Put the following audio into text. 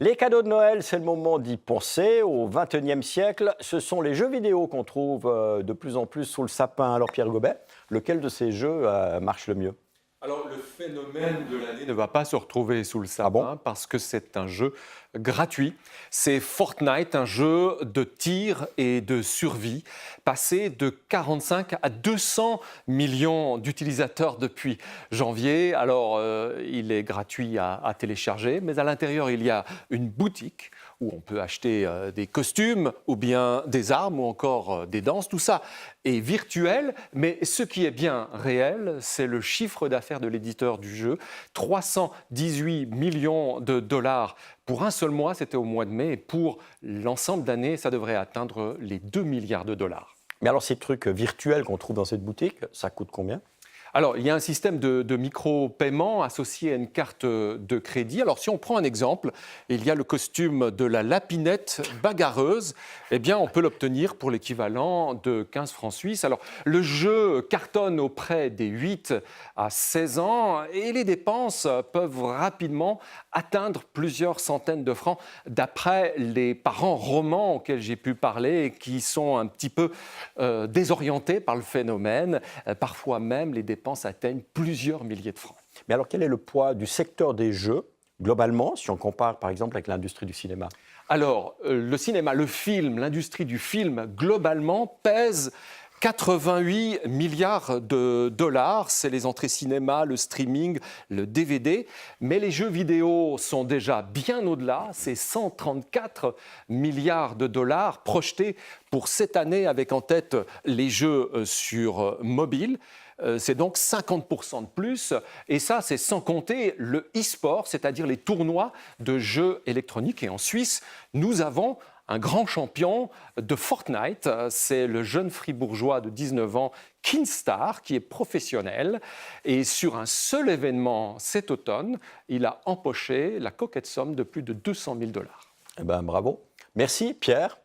Les cadeaux de Noël, c'est le moment d'y penser. Au XXIe siècle, ce sont les jeux vidéo qu'on trouve de plus en plus sous le sapin. Alors Pierre Gobet, lequel de ces jeux marche le mieux? Alors, le phénomène de l'année ne va pas se retrouver sous le Ah bon? sapin parce que c'est un jeu gratuit. C'est Fortnite, un jeu de tir et de survie, passé de 45 à 200 millions d'utilisateurs depuis janvier. Alors, il est gratuit à télécharger, mais à l'intérieur, il y a une boutique où on peut acheter des costumes ou bien des armes ou encore des danses. Tout ça est virtuel, mais ce qui est bien réel, c'est le chiffre d'affaires de l'éditeur du jeu. 318 millions de dollars pour un seul mois, c'était au mois de mai, et pour l'ensemble d'année, ça devrait atteindre les 2 milliards de dollars. Mais alors ces trucs virtuels qu'on trouve dans cette boutique, ça coûte combien? Alors, il y a un système de micro-paiement associé à une carte de crédit. Alors, si on prend un exemple, il y a le costume de la lapinette bagarreuse. Eh bien, on peut l'obtenir pour l'équivalent de 15 francs suisses. Alors, le jeu cartonne auprès des 8 à 16 ans et les dépenses peuvent rapidement atteindre plusieurs centaines de francs, d'après les parents romans auxquels j'ai pu parler et qui sont un petit peu désorientés par le phénomène. Parfois même, les dépenses atteignent plusieurs milliers de francs. Mais alors quel est le poids du secteur des jeux, globalement, si on compare par exemple avec l'industrie du cinéma? Alors, le cinéma, le film, l'industrie du film, globalement, pèse 88 milliards de dollars. C'est les entrées cinéma, le streaming, le DVD. Mais les jeux vidéo sont déjà bien au-delà. C'est 134 milliards de dollars projetés pour cette année, avec en tête les jeux sur mobile. C'est donc 50% de plus. Et ça, c'est sans compter le e-sport, c'est-à-dire les tournois de jeux électroniques. Et en Suisse, nous avons un grand champion de Fortnite. C'est le jeune fribourgeois de 19 ans, Kinstar, qui est professionnel. Et sur un seul événement cet automne, il a empoché la coquette somme de plus de 200 000 dollars. Eh ben bravo. Merci Pierre.